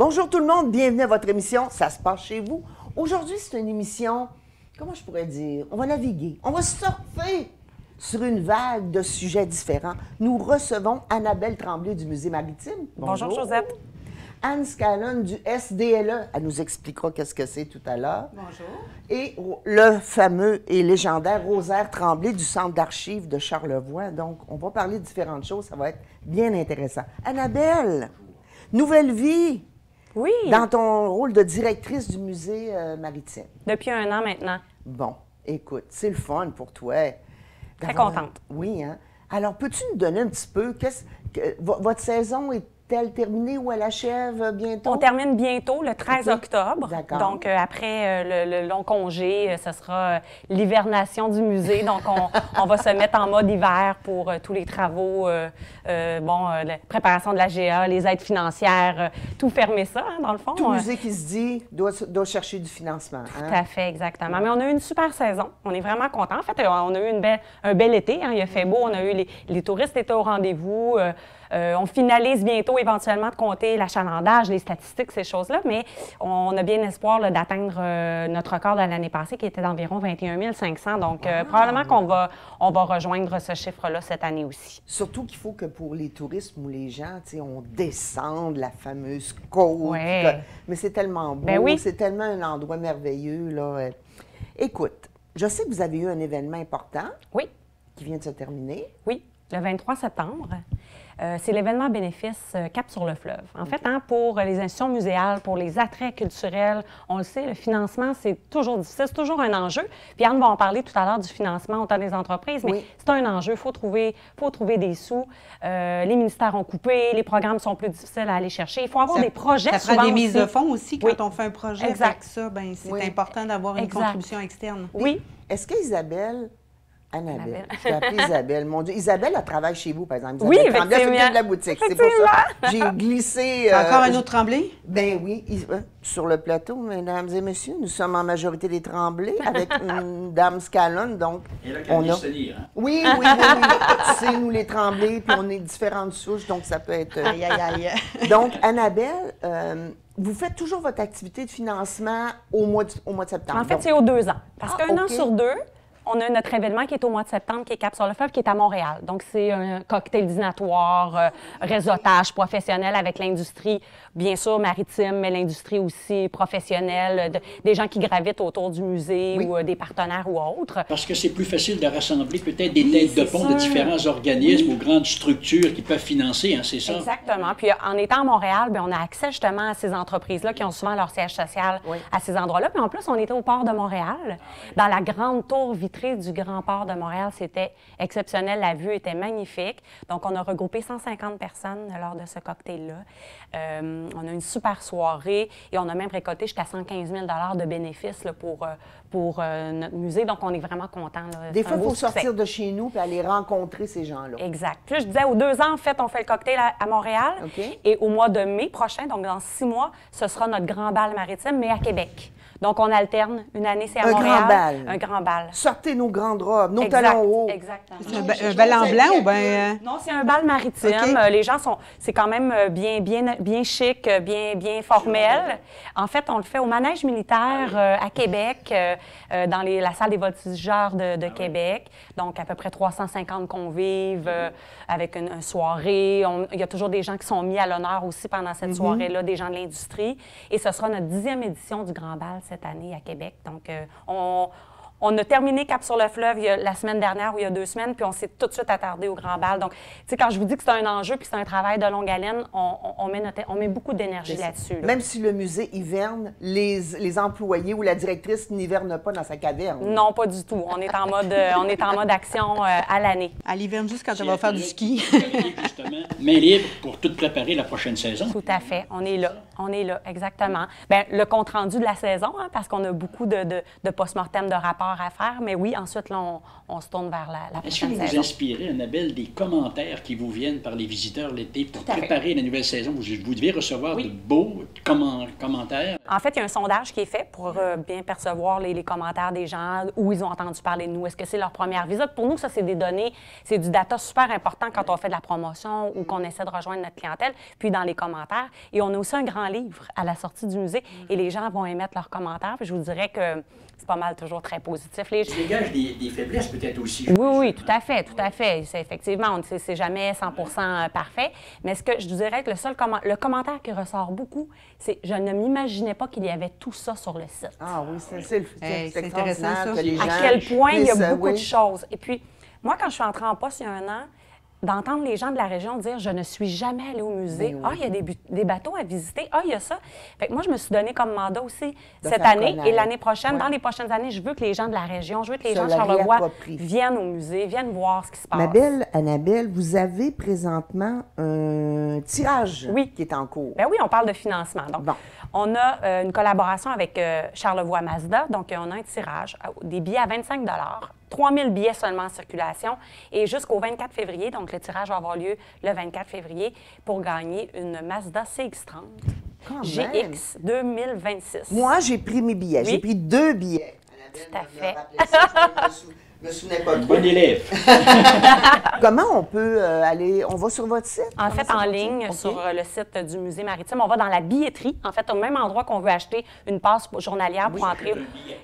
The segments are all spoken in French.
Bonjour tout le monde, bienvenue à votre émission « Ça se passe chez vous ». Aujourd'hui, c'est une émission, comment je pourrais dire, on va naviguer, on va surfer sur une vague de sujets différents. Nous recevons Annabelle Tremblay du Musée maritime. Bonjour Josette. Anne Scallon du SDLE, elle nous expliquera qu'est-ce que c'est tout à l'heure. Bonjour. Et le fameux et légendaire Rosaire Tremblay du Centre d'archives de Charlevoix. Donc, on va parler de différentes choses, ça va être bien intéressant. Annabelle, nouvelle vie. Oui. Dans ton rôle de directrice du musée maritime. Depuis 1 an maintenant. Bon, écoute, c'est le fun pour toi. Très contente. Oui, hein? Alors, peux-tu nous donner un petit peu, votre saison est-elle terminée ou elle achève bientôt? On termine bientôt, le 13 octobre. D'accord. Donc, après le long congé, ce sera l'hivernation du musée. Donc, on va se mettre en mode hiver pour tous les travaux, la préparation de la GA, les aides financières, tout fermer ça, hein, dans le fond. Tout musée qui se dit doit chercher du financement. Tout à fait, exactement. Mais on a eu une super saison. On est vraiment contents. En fait, on a eu un bel été. Hein. Il a fait beau. On a eu les touristes étaient au rendez-vous. On finalise bientôt éventuellement de compter l'achalandage, les statistiques, ces choses-là, mais on a bien espoir d'atteindre notre record de l'année passée qui était d'environ 21 500. Donc, probablement qu'on va rejoindre ce chiffre-là cette année aussi. Surtout qu'il faut que pour les touristes ou les gens, on descende la fameuse côte. Ouais. Mais c'est tellement beau, Ben oui. c'est tellement un endroit merveilleux, là. Écoute, je sais que vous avez eu un événement important. Oui. Qui vient de se terminer. Oui, le 23 septembre. C'est l'événement bénéfice Cap sur le fleuve. En fait, hein, pour les institutions muséales, pour les attraits culturels, on le sait, le financement, c'est toujours difficile, c'est toujours un enjeu. Puis Anne va en parler tout à l'heure du financement autant des entreprises, mais c'est un enjeu, il faut trouver des sous. Les ministères ont coupé, les programmes sont plus difficiles à aller chercher. Il faut avoir des projets. Ça prend des mises de fonds aussi quand Oui. on fait un projet. Exact. Ça, c'est important d'avoir une contribution externe. Oui. Est-ce qu'Isabelle... Annabelle. Je vais appeler Isabelle. Mon Dieu, Isabelle, elle travaille chez vous, par exemple. Oui, Isabelle Tremblay, elle s'occupe de la boutique. C'est pour ça. J'ai glissé... Encore un autre Tremblay? Ben oui. Sur le plateau, mesdames et messieurs, nous sommes en majorité des Tremblay avec une dame Scallon, donc... Et là, on a... se lire, hein? Oui. C'est nous les Tremblay, puis on est différentes souches, donc ça peut être... Aïe, aïe, aïe. Donc, Annabelle... vous faites toujours votre activité de financement au mois de septembre? En fait, c'est aux 2 ans. Parce qu'un an OK. sur 2, on a notre événement qui est au mois de septembre, qui est Cap sur le fleuve, qui est à Montréal. Donc, c'est un cocktail dînatoire, réseautage professionnel avec l'industrie, bien sûr, maritime, mais l'industrie aussi professionnelle, des gens qui gravitent autour du musée ou des partenaires ou autres. Parce que c'est plus facile de rassembler peut-être des têtes de pont de différents organismes ou grandes structures qui peuvent financer, hein, c'est ça? Exactement. Puis en étant à Montréal, bien, on a accès justement à ces entreprises-là qui ont souvent leur siège social à ces endroits-là. Puis en plus, on était au port de Montréal, dans la grande tour vitrée du Grand Port de Montréal. C'était exceptionnel. La vue était magnifique. Donc, on a regroupé 150 personnes lors de ce cocktail-là. On a une super soirée et on a même récolté jusqu'à 115 000 de bénéfices là, pour notre musée. Donc, on est vraiment contents. Des fois, il faut sortir de chez nous et aller rencontrer ces gens-là. Exact. Puis là, je disais, aux 2 ans, en fait, on fait le cocktail à Montréal. OK. Et au mois de mai prochain, donc dans 6 mois, ce sera notre grand bal maritime, mais à Québec. Donc, on alterne. Une année, c'est à Montréal. Grand bal. Un grand bal. Sortez nos grandes robes, nos Exact, talons hauts. Exactement. Un bal en blanc ou bien... Non, c'est un bal maritime. OK. Les gens c'est quand même bien chic, bien formel. En fait, on le fait au manège militaire à Québec, dans la salle des voltigeurs de Québec. Donc, à peu près 350 convives avec une soirée. Il y a toujours des gens qui sont mis à l'honneur aussi pendant cette soirée-là, des gens de l'industrie. Et ce sera notre 10e édition du Grand Bal cette année à Québec. Donc, on a terminé Cap sur le fleuve la semaine dernière ou il y a 2 semaines, puis on s'est tout de suite attardé au Grand Bal. Donc, tu sais, quand je vous dis que c'est un enjeu puis c'est un travail de longue haleine, on met beaucoup d'énergie là-dessus. Là. Même si le musée hiverne, les employés ou la directrice n'hivernent pas dans sa caverne. Non, pas du tout. On est en mode action à l'année. À l'hiverne, juste quand on va faire du ski. Justement, main libre pour tout préparer la prochaine saison. Tout à fait. On est là, exactement. Bien, le compte-rendu de la saison, hein, parce qu'on a beaucoup de post-mortem de rapports encore à faire, mais oui, ensuite, là, on se tourne vers la Est-ce que prochaine vous vous saison. inspirez, Annabelle, des commentaires qui vous viennent par les visiteurs l'été pour Tout à fait. préparer la nouvelle saison? Vous devez recevoir Oui. de beaux commentaires. En fait, il y a un sondage qui est fait pour bien percevoir les commentaires des gens, où ils ont entendu parler de nous. Est-ce que c'est leur première visite? Pour nous, ça, c'est des données, c'est du data super important quand on fait de la promotion ou qu'on essaie de rejoindre notre clientèle, puis dans les commentaires. Et on a aussi un grand livre à la sortie du musée et les gens vont émettre leurs commentaires. Puis je vous dirais que c'est pas mal toujours très positif. Les... Ça dégage des faiblesses peut-être aussi. Oui, tout à fait, tout à fait. C'est effectivement, c'est jamais 100% parfait. Mais ce que je dirais que le commentaire qui ressort beaucoup, c'est « Je ne m'imaginais pas qu'il y avait tout ça sur le site ». Ah oui, c'est c'est extraordinaire intéressant, ça. que les gens À quel point il y a puissent, beaucoup de oui. choses. Et puis, moi, quand je suis entrée en poste il y a un an, d'entendre les gens de la région dire « Je ne suis jamais allée au musée. Ben oui. Ah, il y a des bateaux à visiter. Ah, il y a ça. » Fait que moi, je me suis donné comme mandat aussi cette faire année connaître. et l'année prochaine. Ouais. Dans les prochaines années, je veux que les gens de la région, je veux que les Se gens de le Charlevoix réapproprient. viennent au musée, viennent voir ce qui se passe. Ma belle Annabelle, vous avez présentement un tirage Oui. qui est en cours. Ben oui, on parle de financement. Donc, Bon. on a une collaboration avec Charlevoix Mazda. Donc, on a un tirage, des billets à 25 3 000 billets seulement en circulation. Et jusqu'au 24 février, donc le tirage va avoir lieu le 24 février pour gagner une Mazda CX-30 Quand même. GX 2026. Moi, j'ai pris mes billets. Oui. J'ai pris 2 billets. Tout à fait. Je me souvenais pas trop. Bon élève. Comment on peut aller? On va sur votre site? En fait, en ligne, OK. sur le site du Musée maritime, on va dans la billetterie, en fait, au même endroit qu'on veut acheter une passe journalière pour entrer.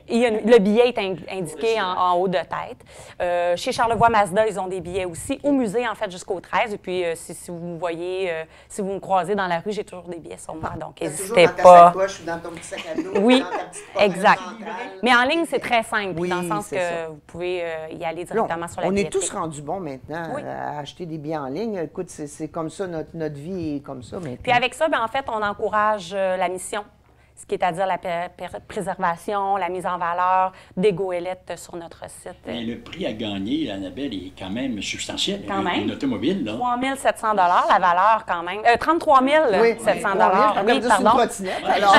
Le billet est indiqué en haut de tête. Chez Charlevoix Mazda, ils ont des billets aussi. Au musée, en fait, jusqu'au 13. Et puis, si vous me voyez, si vous me croisez dans la rue, j'ai toujours des billets sur moi. Donc, T'as toujours n'hésitez dans ta pas. sacoche ou dans ton petit sac à dos, Oui, dans ta petite poche exact. centrale. Mais en ligne, c'est très simple, Oui, dans le sens c'est que ça. vous pouvez y aller Là, directement sur la on est billetterie. tous rendus bons maintenant Oui. à acheter des billets en ligne. Écoute, c'est comme ça, notre vie est comme ça maintenant. Puis avec ça, bien, en fait, on encourage la mission, ce qui est à dire la préservation, la mise en valeur des goélettes sur notre site. Mais le prix à gagner, Annabelle, est quand même substantiel. Quand même. Une automobile, là. 3 700 la valeur quand même. 33 700 Oui, Oui, une pardon. trottinette, alors.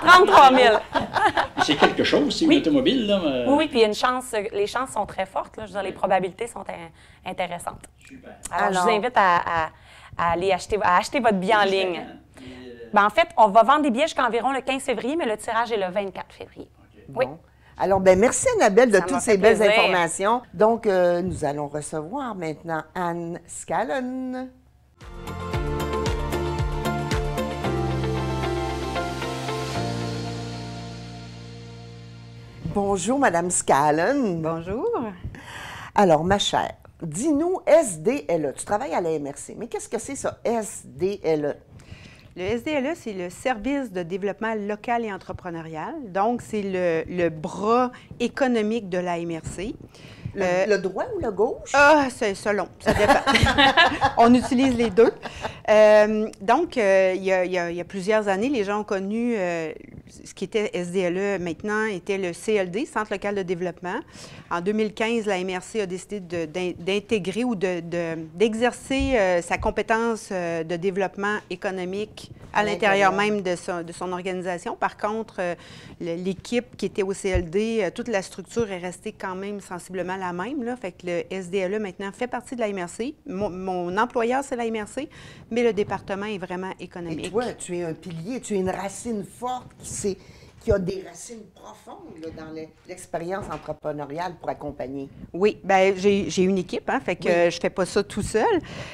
33 000 C'est quelque chose, c'est une automobile, là. Oui, puis il y a une chance, les chances sont très fortes. Là, je veux dire, les probabilités sont intéressantes. Super. Alors, je Alors- vous invite à aller acheter votre billet en ligne. Ben, en fait, on va vendre des billets jusqu'environ le 15 février, mais le tirage est le 24 février. Oui. Bon. Alors, ben merci Annabelle de Ça m'a toutes fait ces belles plaisir. informations. Donc, nous allons recevoir maintenant Anne Scallon. Bonjour, Madame Scallon. Bonjour. Alors, ma chère, dis-nous SDLE. Tu travailles à la MRC, mais qu'est-ce que c'est ça, SDLE? Le SDLE, c'est le Service de développement local et entrepreneurial. Donc, c'est le bras économique de la MRC. Le droit ou le gauche? Ah, c'est selon, ça dépend. On utilise les deux. Donc, il y a plusieurs années, les gens ont connu ce qui était SDLE maintenant était le CLD, Centre local de développement. En 2015, la MRC a décidé d'intégrer ou d'exercer sa compétence de développement économique à l'intérieur même de son organisation. Par contre, l'équipe qui était au CLD, toute la structure est restée quand même sensiblement la même. Là. Fait que le SDLE maintenant fait partie de la MRC. Mon employeur, c'est la MRC, mais le département est vraiment économique. Et toi, tu es un pilier, tu es une racine forte qui a des racines profondes là, dans l'expérience entrepreneuriale pour accompagner. Oui, bien, j'ai une équipe, hein, fait que Oui. je fais pas ça tout seul.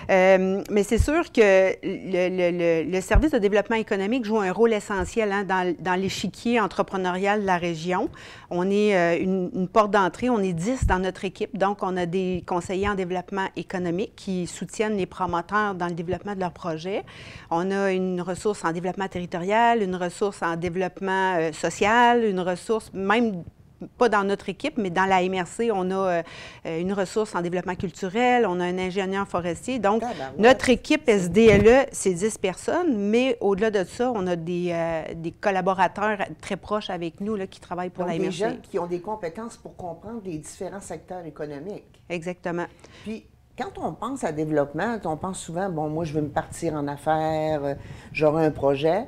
Mais c'est sûr que le service de développement économique joue un rôle essentiel hein, dans l'échiquier entrepreneurial de la région. On est une porte d'entrée, on est 10 dans notre équipe, donc on a des conseillers en développement économique qui soutiennent les promoteurs dans le développement de leurs projets. On a une ressource en développement territorial, une ressource en développement social, une ressource même pas dans notre équipe, mais dans la MRC, on a une ressource en développement culturel, on a un ingénieur forestier. Donc, notre équipe SDLE, c'est 10 personnes, mais au-delà de ça, on a des collaborateurs très proches avec nous là, qui travaillent pour Donc, la des MRC. gens qui ont des compétences pour comprendre les différents secteurs économiques. Exactement. Puis, quand on pense à développement, on pense souvent, bon, moi, je veux me partir en affaires, j'aurai un projet.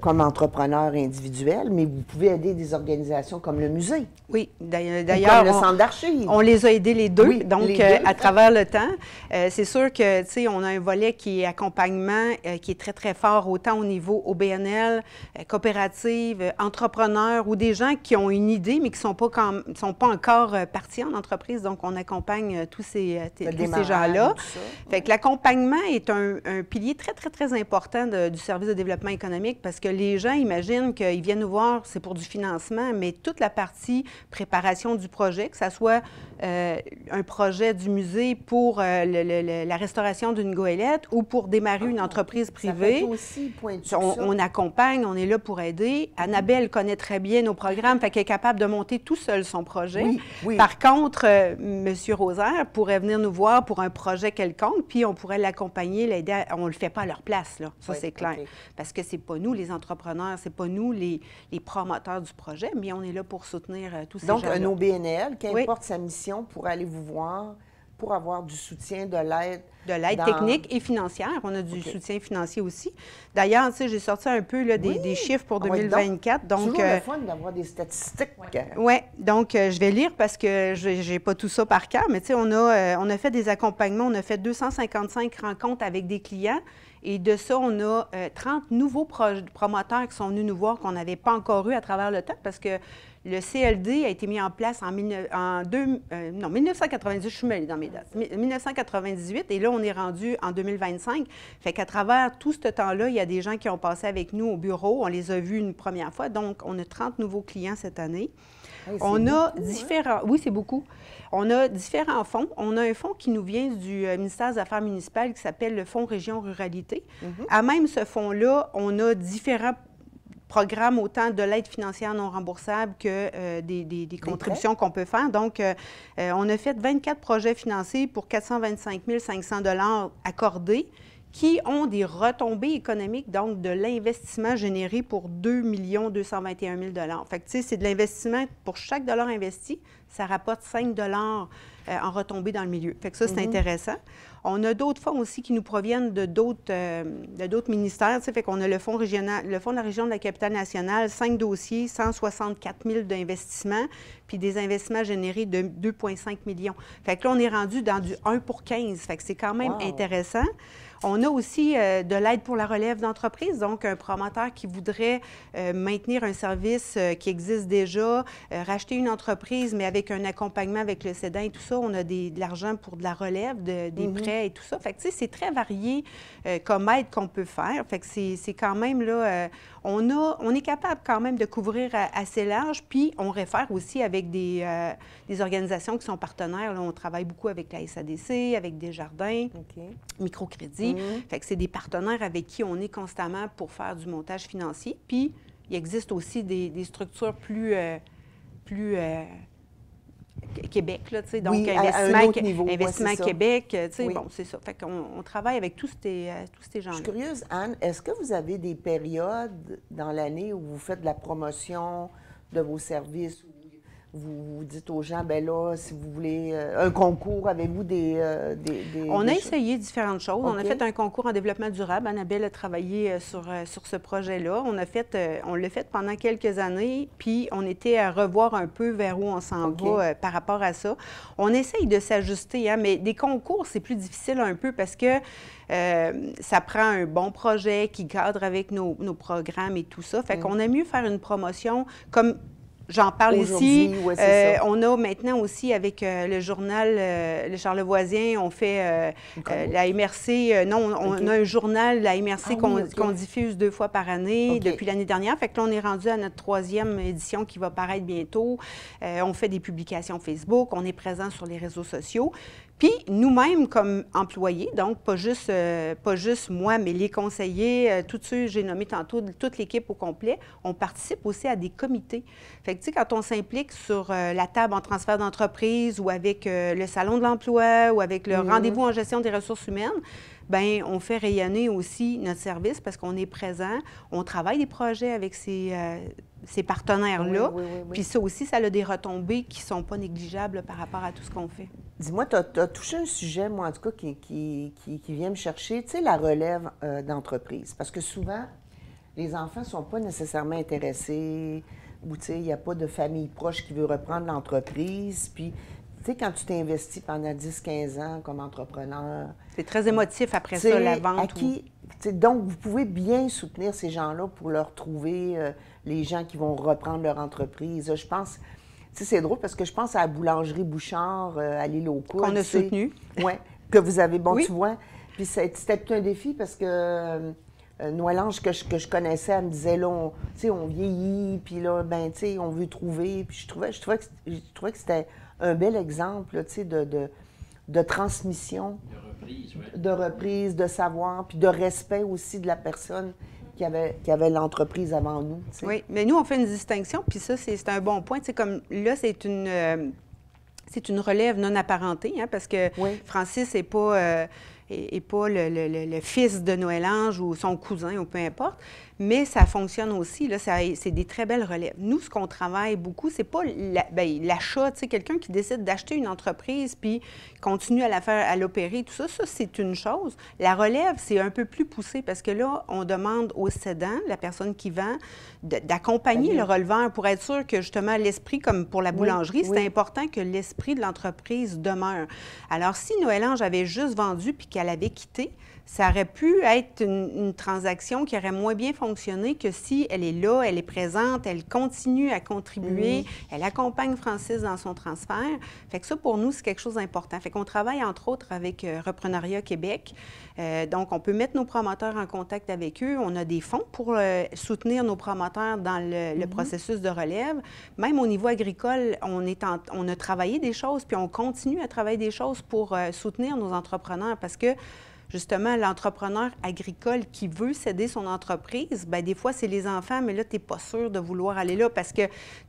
comme entrepreneur individuel, mais vous pouvez aider des organisations comme le musée. Oui, Ou d'ailleurs, comme le centre d'archives. on les a aidés les deux, Oui, donc les deux. à travers le temps. C'est sûr que, tu sais, on a un volet qui est accompagnement, qui est très, très fort, autant au niveau OBNL, coopérative, entrepreneurs ou des gens qui ont une idée, mais qui ne sont pas encore partis en entreprise. Donc, on accompagne tous ces gens-là. Fait que l'accompagnement est un pilier très, très, très important du service de développement économique parce que les gens imaginent qu'ils viennent nous voir, c'est pour du financement, mais toute la partie préparation du projet, que ce soit un projet du musée pour la restauration d'une goélette ou pour démarrer une entreprise privée, aussi, on accompagne, on est là pour aider. Annabelle connaît très bien nos programmes, fait qu'elle est capable de monter tout seul son projet. Oui, oui. Par contre, M. Rosaire pourrait venir nous voir pour un projet quelconque, puis on pourrait l'accompagner, l'aider. On ne le fait pas à leur place, là. Ça, c'est clair. Parce que c'est pas nous, les entrepreneurs, c'est pas nous, les promoteurs du projet, mais on est là pour soutenir tous ces gens-là. Donc, un OBNL, qu'importe sa mission, pour aller vous voir, pour avoir du soutien, de l'aide. De l'aide technique et financière. On a du soutien financier aussi. D'ailleurs, tu sais, j'ai sorti un peu là, des chiffres pour 2024. Donc, toujours le fun d'avoir des statistiques. Oui, donc je vais lire parce que je n'ai pas tout ça par cœur, mais tu sais, on a fait des accompagnements, on a fait 255 rencontres avec des clients. Et de ça, on a 30 nouveaux promoteurs qui sont venus nous voir qu'on n'avait pas encore eu à travers le temps parce que le CLD a été mis en place en 1998, je suis mêlée dans mes dates, 1998, et là, on est rendu en 2025. Fait qu'à travers tout ce temps-là, il y a des gens qui ont passé avec nous au bureau, on les a vus une première fois, donc on a 30 nouveaux clients cette année. Hey, on a différents... Oui, c'est beaucoup. On a différents fonds. On a un fonds qui nous vient du ministère des Affaires municipales qui s'appelle le Fonds Région Ruralité. À même ce fonds-là, on a différents programmes, autant de l'aide financière non remboursable que des contributions qu'on peut faire. Donc, on a fait 24 projets financés pour 425 500 $ accordés qui ont des retombées économiques, donc de l'investissement généré pour 2 221 000 $. Fait que, tu sais, c'est de l'investissement pour chaque dollar investi, ça rapporte 5 $ en retombées dans le milieu. Fait que ça, c'est intéressant. On a d'autres fonds aussi qui nous proviennent de d'autres ministères. Tu sais, fait qu'on a le fonds régional, le fonds de la région de la Capitale-Nationale, 5 dossiers, 164 000 d'investissements, puis des investissements générés de 2,5 millions. Fait que là, on est rendu dans du 1 pour 15. Fait que c'est quand même intéressant. On a aussi de l'aide pour la relève d'entreprise, donc un promoteur qui voudrait maintenir un service qui existe déjà, racheter une entreprise, mais avec un accompagnement avec le cédant et tout ça. On a de l'argent pour de la relève, des prêts et tout ça. Fait que, tu sais, c'est très varié comme aide qu'on peut faire. Fait que c'est quand même, là, on est capable quand même de couvrir assez large, puis on réfère aussi avec des organisations qui sont partenaires. Là, on travaille beaucoup avec la SADC, avec Desjardins, Microcrédit. Fait que c'est des partenaires avec qui on est constamment pour faire du montage financier. Puis, il existe aussi des structures plus Québec, là, tu sais, donc Investissement Québec, tu sais, bon, c'est ça. Fait qu'on travaille avec tous ces gens-là. Je suis curieuse, Anne, est-ce que vous avez des périodes dans l'année où vous faites de la promotion de vos services, où vous dites aux gens, bien là, si vous voulez un concours, avez-vous des On a essayé différentes choses. On a fait un concours en développement durable. Annabelle a travaillé sur ce projet-là. On l'a fait pendant quelques années, puis on était à revoir un peu vers où on s'en va par rapport à ça. On essaye de s'ajuster, hein, mais des concours, c'est plus difficile un peu parce que ça prend un bon projet qui cadre avec nos programmes et tout ça. Fait qu'on aime mieux faire une promotion comme... J'en parle ici. On a maintenant aussi avec le journal Le Charlevoisien, on fait la MRC. On a un journal, la MRC, qu'on diffuse 2 fois par année depuis l'année dernière. Fait que là, on est rendu à notre 3e édition qui va paraître bientôt. On fait des publications Facebook, on est présent sur les réseaux sociaux. Puis, nous-mêmes, comme employés, donc pas juste moi, mais les conseillers, tous ceux que j'ai nommés tantôt, toute l'équipe au complet, on participe aussi à des comités. Fait que, tu sais, quand on s'implique sur la table en transfert d'entreprise ou avec le salon de l'emploi ou avec le rendez-vous en gestion des ressources humaines, bien, on fait rayonner aussi notre service parce qu'on est présent, on travaille des projets avec ces partenaires-là. Puis ça aussi, ça a des retombées qui ne sont pas négligeables par rapport à tout ce qu'on fait. Dis-moi, tu as touché un sujet, moi, en tout cas, qui vient me chercher, tu sais, la relève d'entreprise. Parce que souvent, les enfants ne sont pas nécessairement intéressés, ou il n'y a pas de famille proche qui veut reprendre l'entreprise. Puis, tu sais, quand tu t'investis pendant 10-15 ans comme entrepreneur... C'est très émotif après ça, la vente. Donc, vous pouvez bien soutenir ces gens-là pour leur trouver les gens qui vont reprendre leur entreprise. Je pense... C'est drôle parce que je pense à la boulangerie Bouchard à l'île aux Coudes. Qu'on a soutenu. Oui, que vous avez, oui. Tu vois. Puis c'était tout un défi parce que Noëlange, que je connaissais, elle me disait, là, on vieillit, puis là, ben, tu sais, on veut trouver. Puis je trouvais que c'était un bel exemple, là, tu sais, de transmission. De reprise, de savoir, puis de respect aussi de la personne qui avait l'entreprise avant nous. T'sais. Oui, mais nous, on fait une distinction, puis ça, c'est un bon point. T'sais, comme là, c'est une relève non apparentée, hein, parce que Francis n'est pas, le fils de Noëlange ou son cousin, ou peu importe, mais ça fonctionne aussi. Là, c'est des très belles relèves. Nous, ce qu'on travaille beaucoup, c'est pas l'achat. Tu sais, quelqu'un qui décide d'acheter une entreprise puis continue à la faire, à l'opérer, tout ça, c'est une chose. La relève, c'est un peu plus poussé parce que là, on demande au cédant, la personne qui vend, d'accompagner le releveur pour être sûr que, justement, l'esprit, comme pour la boulangerie, c'est important que l'esprit de l'entreprise demeure. Alors, si Noëlange avait juste vendu puis qu'elle avait quitté, ça aurait pu être une transaction qui aurait moins bien fonctionné que si elle est là, elle est présente, elle continue à contribuer, elle accompagne Francis dans son transfert. Fait que ça, pour nous, c'est quelque chose d'important. Fait qu'on travaille, entre autres, avec Repreneuriat Québec. Donc, on peut mettre nos promoteurs en contact avec eux. On a des fonds pour soutenir nos promoteurs dans le processus de relève. Même au niveau agricole, on a travaillé des choses, puis on continue à travailler des choses pour soutenir nos entrepreneurs parce que justement, l'entrepreneur agricole qui veut céder son entreprise, bien, des fois, c'est les enfants, mais là, tu n'es pas sûr de vouloir aller là parce que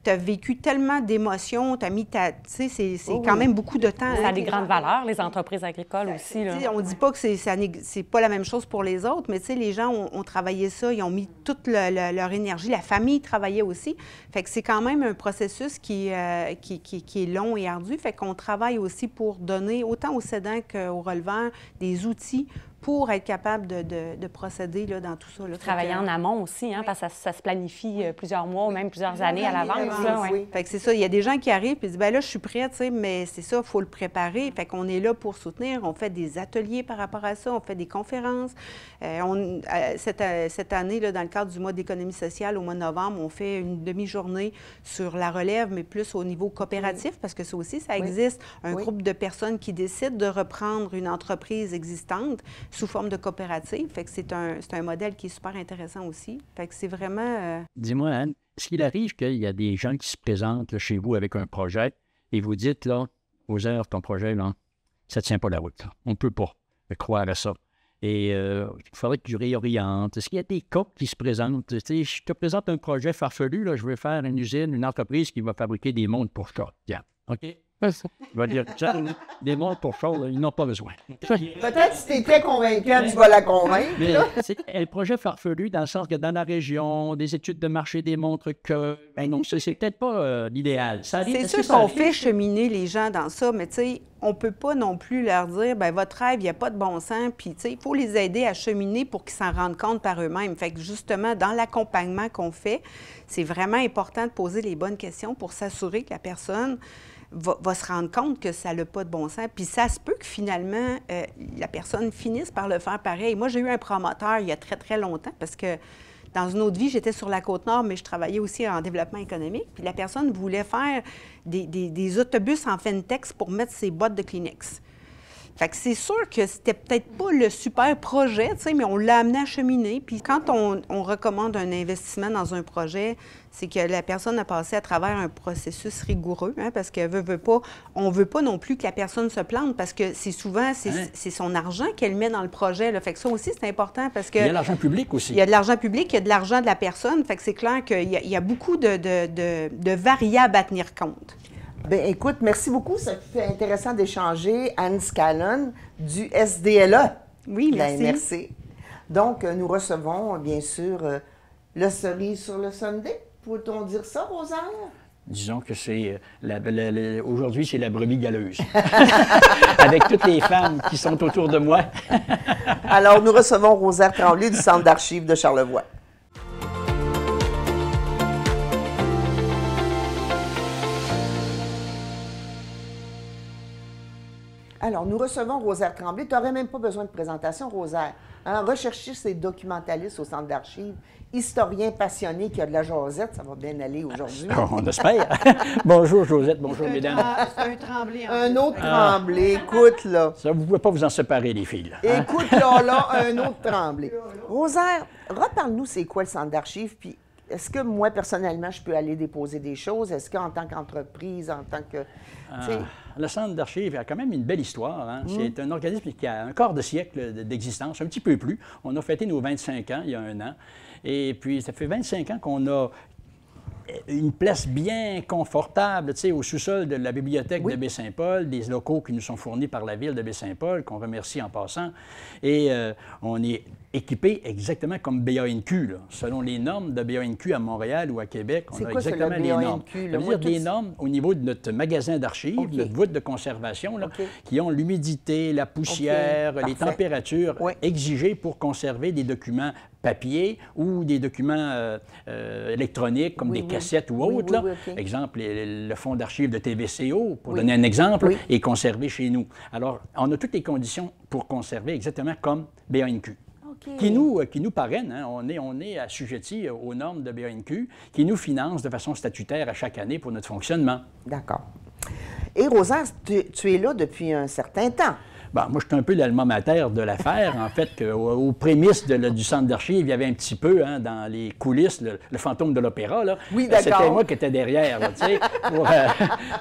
tu as vécu tellement d'émotions, tu as mis ta... Tu sais, c'est quand même beaucoup de temps. Ça a des grandes valeurs, les entreprises agricoles aussi. Là. On ne dit pas que c'est pas la même chose pour les autres, mais tu sais, les gens ont travaillé ça, ils ont mis toute leur énergie, la famille travaillait aussi. Fait que c'est quand même un processus qui est long et ardu. Fait qu'on travaille aussi pour donner, autant aux cédants qu'aux releveurs, des outils pour être capable de procéder là, dans tout ça. Là. Travailler en amont aussi, hein, parce que ça se planifie plusieurs mois ou même plusieurs années à l'avance. Oui. Fait que c'est ça. Il y a des gens qui arrivent et disent, bien là, je suis prête, mais c'est ça, il faut le préparer. Fait qu'on est là pour soutenir. On fait des ateliers par rapport à ça. On fait des conférences. Cette année, là, dans le cadre du mois d'économie sociale, au mois de novembre, on fait une demi-journée sur la relève, mais plus au niveau coopératif, parce que ça aussi, ça existe. Un groupe de personnes qui décident de reprendre une entreprise existante sous forme de coopérative. Fait que c'est un modèle qui est super intéressant aussi. Fait que c'est vraiment... Dis-moi, Anne, est-ce qu'il arrive qu'il y a des gens qui se présentent là, chez vous avec un projet et vous dites, là, aux heures, ton projet, là, ça ne tient pas la route. Là. On ne peut pas croire à ça. Et il faudrait que tu réorientes. Est-ce qu'il y a des cas qui se présentent? Tu sais, je te présente un projet farfelu, là, je vais faire une usine, une entreprise qui va fabriquer des montres pour ça. Tiens, OK? Il va dire, des montres pour ça, là, ils n'ont pas besoin. Peut-être si tu es très convaincant, tu vas la convaincre. Mais c'est un projet farfelu dans le sens que dans la région, des études de marché démontrent que, ben non, c'est peut-être pas l'idéal. C'est sûr qu'on fait cheminer les gens dans ça, mais tu sais, on ne peut pas non plus leur dire, bien, votre rêve, il n'y a pas de bon sens, puis tu sais, il faut les aider à cheminer pour qu'ils s'en rendent compte par eux-mêmes. Fait que justement, dans l'accompagnement qu'on fait, c'est vraiment important de poser les bonnes questions pour s'assurer que la personne va se rendre compte que ça n'a pas de bon sens. Puis ça se peut que finalement, la personne finisse par le faire pareil. Moi, j'ai eu un promoteur il y a très, très longtemps parce que dans une autre vie, j'étais sur la Côte-Nord, mais je travaillais aussi en développement économique. Puis la personne voulait faire des autobus en Fentex pour mettre ses bottes de Kleenex. Fait que c'est sûr que c'était peut-être pas le super projet, tu sais, mais on l'a amené à cheminer. Puis quand on recommande un investissement dans un projet, c'est que la personne a passé à travers un processus rigoureux, hein, parce qu'elle veut pas, on veut pas non plus que la personne se plante, parce que c'est souvent, c'est son argent qu'elle met dans le projet, là. Fait que ça aussi, c'est important, parce que... Il y a l'argent public aussi. Il y a de l'argent public, il y a de l'argent de la personne. Fait que c'est clair qu'il y a beaucoup de variables à tenir compte. Bien, écoute, merci beaucoup. Ça fait intéressant d'échanger. Anne Scallon du SDLE. Oui, merci. Bien, merci. Donc, nous recevons, bien sûr, le cerise sur le sundae. Peut-on dire ça, Rosaire? Disons que c'est... aujourd'hui, c'est la brebis galeuse. Avec toutes les femmes qui sont autour de moi. Alors, nous recevons Rosaire Tremblay du Centre d'archives de Charlevoix. Alors, nous recevons Rosaire Tremblay. Tu n'aurais même pas besoin de présentation, Rosaire. Hein? Recherchiste et documentaliste au Centre d'archives, historien passionné qui a de la jasette, ça va bien aller aujourd'hui. On espère. Bonjour Josette, bonjour mesdames. C'est un Tremblay. Un autre Tremblay, écoute là. Ça, vous ne pouvez pas vous en séparer, les filles. Là, hein? Écoute là, un autre Tremblay. Rosaire, reparle-nous c'est quoi le Centre d'archives, puis est-ce que moi, personnellement, je peux aller déposer des choses? Est-ce qu'en tant qu'entreprise, en tant que... Le Centre d'archives a quand même une belle histoire. Hein? C'est un organisme qui a un quart de siècle d'existence, un petit peu plus. On a fêté nos 25 ans il y a un an. Et puis, ça fait 25 ans qu'on a une place bien confortable, tu sais, au sous-sol de la bibliothèque de Baie-Saint-Paul, des locaux qui nous sont fournis par la ville de Baie-Saint-Paul, qu'on remercie en passant. Et on est équipé exactement comme BANQ, là. Selon les normes de BANQ à Montréal ou à Québec, on a exactement les normes. Ça veut dire des normes au niveau de notre magasin d'archives, notre voûte de conservation, là, qui ont l'humidité, la poussière, les températures exigées pour conserver des documents papier ou des documents électroniques comme des cassettes ou autres. Là. Exemple, le fonds d'archives de TVCO, pour donner un exemple, est conservé chez nous. Alors, on a toutes les conditions pour conserver exactement comme BANQ. Qui nous parraine, hein. On est assujetti aux normes de BANQ, qui nous finance de façon statutaire à chaque année pour notre fonctionnement. D'accord. Et Rosaire, tu es là depuis un certain temps. Bon, moi, je suis un peu l'alma mater de l'affaire. En fait, aux prémices du Centre d'archives, il y avait un petit peu, hein, dans les coulisses, le fantôme de l'opéra. Oui, d'accord. C'était moi qui étais derrière, tu sais,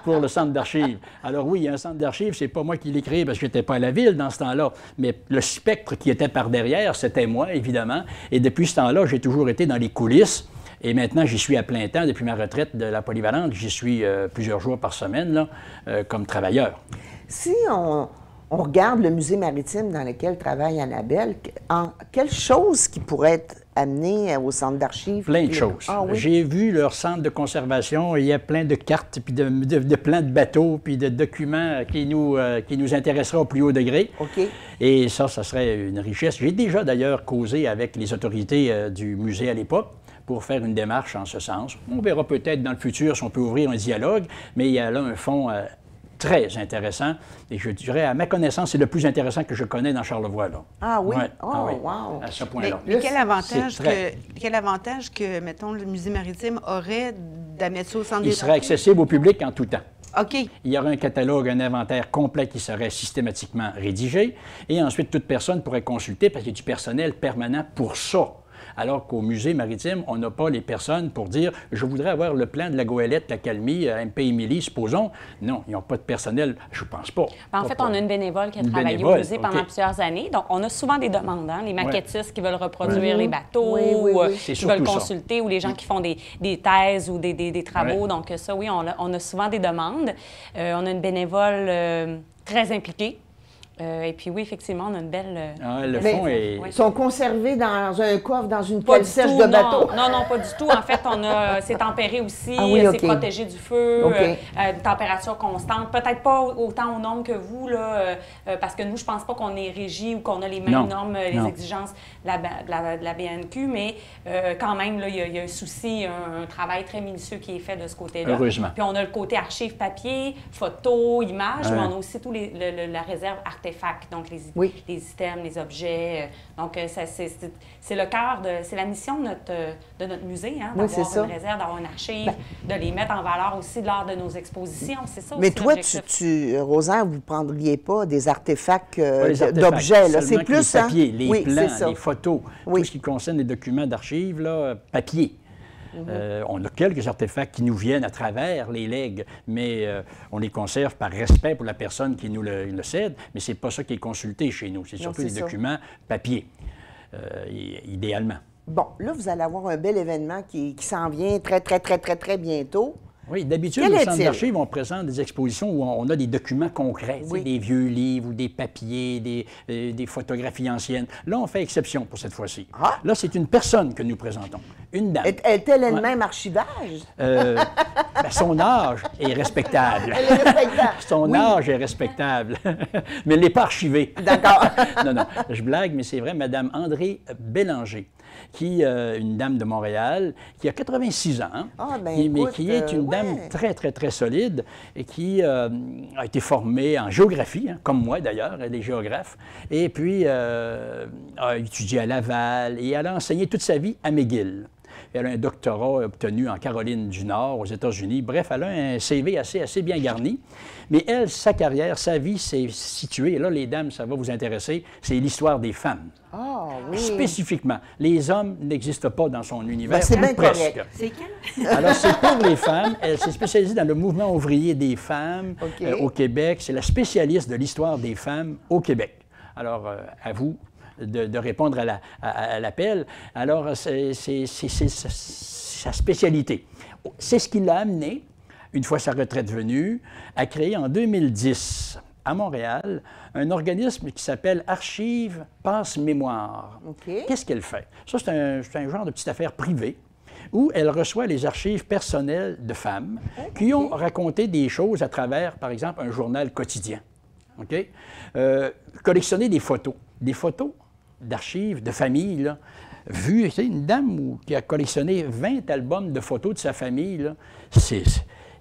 pour le Centre d'archives. Alors oui, il y a un Centre d'archives, c'est pas moi qui l'ai créé parce que je n'étais pas à la ville dans ce temps-là. Mais le spectre qui était par derrière, c'était moi, évidemment. Et depuis ce temps-là, j'ai toujours été dans les coulisses. Et maintenant, j'y suis à plein temps. Depuis ma retraite de la polyvalente, j'y suis plusieurs jours par semaine, là, comme travailleur. Si on regarde le musée maritime dans lequel travaille Annabelle, quelle chose qui pourrait être amenée au centre d'archives? Plein de choses. Ah, oui? J'ai vu leur centre de conservation, il y a plein de cartes, puis de plans de bateaux, puis de documents qui nous intéresseraient au plus haut degré. Et ça serait une richesse. J'ai déjà d'ailleurs causé avec les autorités du musée à l'époque pour faire une démarche en ce sens. On verra peut-être dans le futur si on peut ouvrir un dialogue, mais il y a là un fonds très intéressant. Et je dirais, à ma connaissance, c'est le plus intéressant que je connais dans Charlevoix. Là. Ah oui? Ouais. Oh, oui. Wow! À ce point-là. Mais quel avantage que, mettons, le musée maritime aurait d'à mettre ça au centre des archives? Il serait accessible au public en tout temps. OK. Il y aurait un catalogue, un inventaire complet qui serait systématiquement rédigé. Et ensuite, toute personne pourrait consulter parce qu'il y a du personnel permanent pour ça. Alors qu'au musée maritime, on n'a pas les personnes pour dire « je voudrais avoir le plan de la goélette, la Calmie, MP Émilie, supposons ». Non, ils n'ont pas de personnel, je ne pense pas. En fait, on a une bénévole qui a travaillé au musée pendant plusieurs années. Donc, on a souvent des demandes, hein? Les maquettistes qui veulent reproduire les bateaux, qui veulent consulter, ou les gens qui font des thèses ou des travaux. Donc, ça, oui, on a souvent des demandes. On a une bénévole très impliquée. Et puis oui, effectivement, on a une belle... le fond est... Ils sont conservés dans un coffre, dans une cale sèche de bateau? Non, pas du tout. En fait, c'est tempéré aussi, c'est protégé du feu, une température constante. Peut-être pas autant au nombre que vous, là, parce que nous, je pense pas qu'on est régi ou qu'on a les mêmes normes, les exigences de la BANQ, mais quand même, là, il y a un souci, un travail très minutieux qui est fait de ce côté-là. Heureusement. Puis on a le côté archives papier, photos, images, mais on a aussi tout la réserve artefact. Donc, les items, les objets. Donc, c'est le cœur c'est la mission de notre musée, hein, d'avoir une réserve, d'avoir une archive, de les mettre en valeur aussi lors de nos expositions. C'est ça aussi. Mais toi, Rosaire, vous ne prendriez pas des artefacts d'objets. C'est plus les papiers, les plans, les photos, tout ce qui concerne les documents d'archives, papier. On a quelques artefacts qui nous viennent à travers les legs, mais on les conserve par respect pour la personne qui nous le cède, mais ce n'est pas ça qui est consulté chez nous. C'est surtout des documents papier, idéalement. Bon, là, vous allez avoir un bel événement qui s'en vient très bientôt. Oui, d'habitude, au Centre d'archives, on présente des expositions où on a des documents concrets, des vieux livres ou des papiers, des photographies anciennes. Là, on fait exception pour cette fois-ci. Là, c'est une personne que nous présentons. Une dame. Est-elle elle-même archivage? Ben, son âge est respectable. Elle est respectable. Son âge est respectable. Mais elle n'est pas archivée. D'accord. Non, je blague, mais c'est vrai, Mme André Bélanger, qui une dame de Montréal, qui a 86 ans, mais qui est une dame très, très, très solide et qui a été formée en géographie, comme moi d'ailleurs, elle est géographe, et puis a étudié à Laval et elle a enseigné toute sa vie à McGill. Elle a un doctorat obtenu en Caroline du Nord, aux États-Unis. Bref, elle a un CV assez bien garni. Mais elle, sa carrière, sa vie s'est située, et là, les dames, ça va vous intéresser, c'est l'histoire des femmes. Ah, oui. Spécifiquement. Les hommes n'existent pas dans son univers. C'est bien presque. correct. C'est quel? Alors, c'est pour les femmes. Elle s'est spécialisée dans le mouvement ouvrier des femmes au Québec. C'est la spécialiste de l'histoire des femmes au Québec. Alors, à vous de répondre à l'appel. Alors, c'est sa spécialité. C'est ce qui l'a amené, une fois sa retraite venue, à créer en 2010, à Montréal, un organisme qui s'appelle Archives Passe-Mémoire. Qu'est-ce qu'elle fait? Ça, c'est un genre de petite affaire privée où elle reçoit les archives personnelles de femmes qui ont raconté des choses à travers, par exemple, un journal quotidien. Collectionner des photos d'archives, de famille, là, vu, c'est une dame qui a collectionné 20 albums de photos de sa famille, là,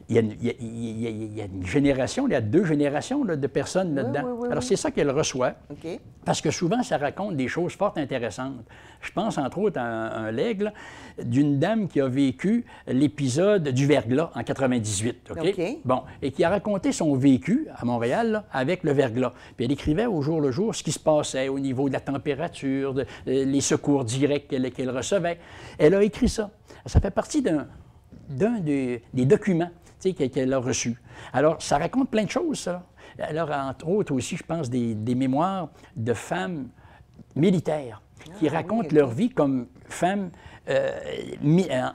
il y a une génération, il y a 2 générations là, de personnes là-dedans. Alors, c'est ça qu'elle reçoit, parce que souvent, ça raconte des choses fort intéressantes. Je pense, entre autres, à un legs d'une dame qui a vécu l'épisode du verglas en 98, Bon, et qui a raconté son vécu à Montréal là, avec le verglas. Puis elle écrivait au jour le jour ce qui se passait au niveau de la température, les secours directs qu'elle recevait. Elle a écrit ça. Ça fait partie d'un des documents qu'elle a reçus. Alors, ça raconte plein de choses, ça. Alors, entre autres aussi, je pense, des mémoires de femmes militaires qui racontent leur vie comme femmes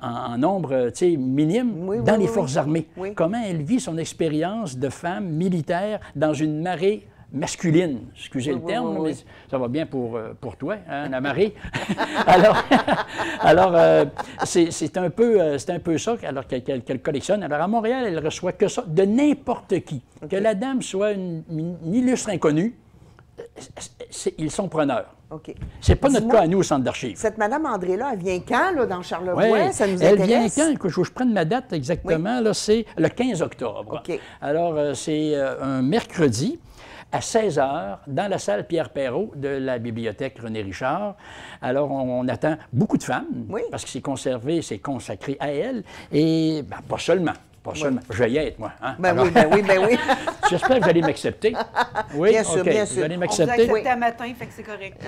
en nombre minime dans les forces armées. Comment elle vit son expérience de femme militaire dans une marée masculine, excusez le terme, mais ça va bien pour toi, hein, la marée. alors c'est un peu ça alors qu'elle collectionne. Alors, à Montréal, elle reçoit que ça, de n'importe qui. Que la dame soit une illustre inconnue, ils sont preneurs. C'est pas notre cas à nous au Centre d'archives. Cette Mme André-là, elle vient quand, là, dans Charlevoix? Ça nous intéresse? Elle vient quand? Que je prenne ma date exactement. Là, c'est le 15 octobre. Alors, c'est un mercredi à 16h, dans la salle Pierre-Perrault de la bibliothèque René Richard. Alors, on attend beaucoup de femmes, parce que c'est conservé, c'est consacré à elles, et pas seulement. Je vais y être, moi. Hein? Ben oui. J'espère que vous allez m'accepter. Oui, bien sûr, bien sûr. Vous allez m'accepter. On vous a accepté à matin, fait que c'est correct.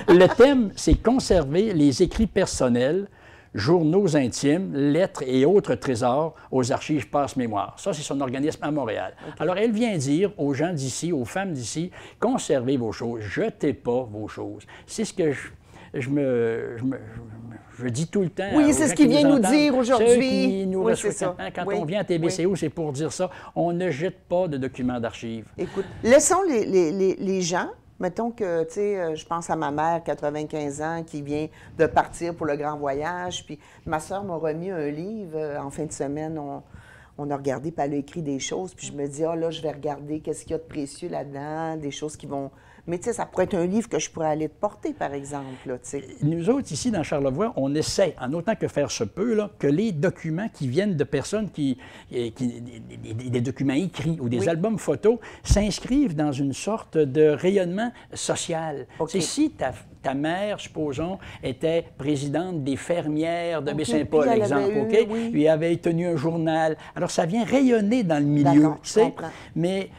Le thème, c'est conserver les écrits personnels, journaux intimes, lettres et autres trésors aux archives Passe-Mémoire. Ça, c'est son organisme à Montréal. Alors, elle vient dire aux gens d'ici, aux femmes d'ici, conservez vos choses, jetez pas vos choses. C'est ce que je dis tout le temps. Oui, c'est ce qu'il vient nous dire aujourd'hui. Ceux qui nous reçoivent. Quand on vient à TBCO, c'est pour dire ça. On ne jette pas de documents d'archives. Écoute, laissons les gens. Mettons que, tu sais, je pense à ma mère, 95 ans, qui vient de partir pour le grand voyage. Puis ma soeur m'a remis un livre en fin de semaine. On a regardé, puis elle a écrit des choses. Puis je me dis, là, je vais regarder qu'est-ce qu'il y a de précieux là-dedans, des choses qui vont... Mais tu sais, ça pourrait être un livre que je pourrais aller te porter, par exemple, là, tu sais. Nous autres, ici, dans Charlevoix, on essaie, en autant que faire se peut, là, que les documents qui viennent de personnes des documents écrits ou des albums photos s'inscrivent dans une sorte de rayonnement social. C'est si ta mère, supposons, était présidente des fermières de Baie-Saint-Paul, exemple, puis avait tenu un journal. Alors, ça vient rayonner dans le milieu, tu sais. Mais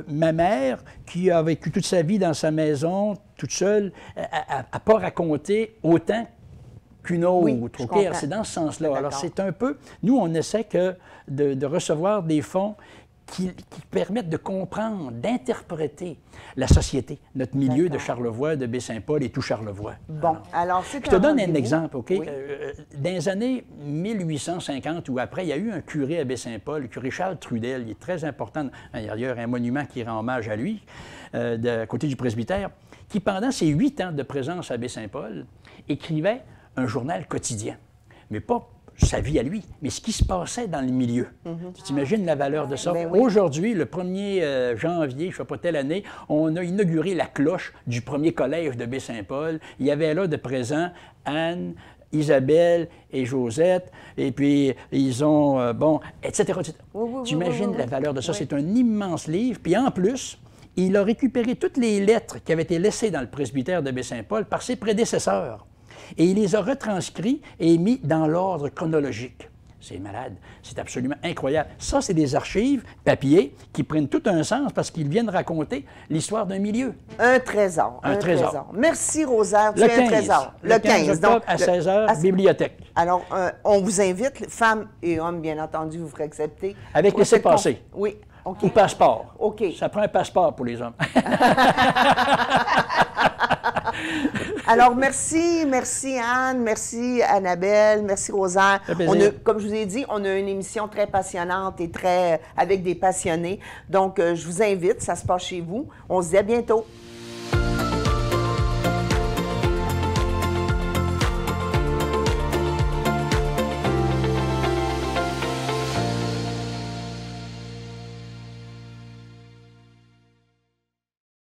ma mère, qui a vécu toute sa vie dans sa maison, toute seule, n'a pas raconté autant qu'une autre. C'est dans ce sens-là. Alors, c'est un peu... Nous, on essaie de recevoir des fonds qui permettent de comprendre, d'interpréter la société, notre milieu de Charlevoix, de Baie-Saint-Paul et tout Charlevoix. Bon, alors c'est je te donne un exemple, OK? Dans les années 1850 ou après, il y a eu un curé à Baie-Saint-Paul, le curé Charles Trudel, il est très important. Il y a un monument qui rend hommage à lui, à côté du presbytère, qui, pendant ses 8 ans de présence à Baie-Saint-Paul, écrivait un journal quotidien. Mais pas sa vie à lui, mais ce qui se passait dans le milieu. Tu t'imagines la valeur de ça? Ben oui. Aujourd'hui, le 1er janvier, je ne sais pas telle année, on a inauguré la cloche du premier collège de Baie-Saint-Paul. Il y avait là de présent Anne, Isabelle et Josette, et puis ils ont, etc. etc. Tu imagines la valeur de ça? Oui. C'est un immense livre. Puis en plus, il a récupéré toutes les lettres qui avaient été laissées dans le presbytère de Baie-Saint-Paul par ses prédécesseurs. Et il les a retranscrits et mis dans l'ordre chronologique. C'est malade. C'est absolument incroyable. Ça, c'est des archives papier qui prennent tout un sens parce qu'ils viennent raconter l'histoire d'un milieu. Un trésor. Un trésor. Merci, Rosaire. Tu Le es 15. un trésor. Le 15 octobre à 16h, bibliothèque. Alors, on vous invite, femmes et hommes, bien entendu, vous ferez accepter. Avec laissez-passer. Oui. OK. Ou passeport. OK. Ça prend un passeport pour les hommes. Alors, merci Anne, merci Annabelle, merci Rosaire. Ça fait plaisir. Comme je vous ai dit, on a une émission très passionnante et avec des passionnés. Donc, je vous invite, ça se passe chez vous. On se dit à bientôt.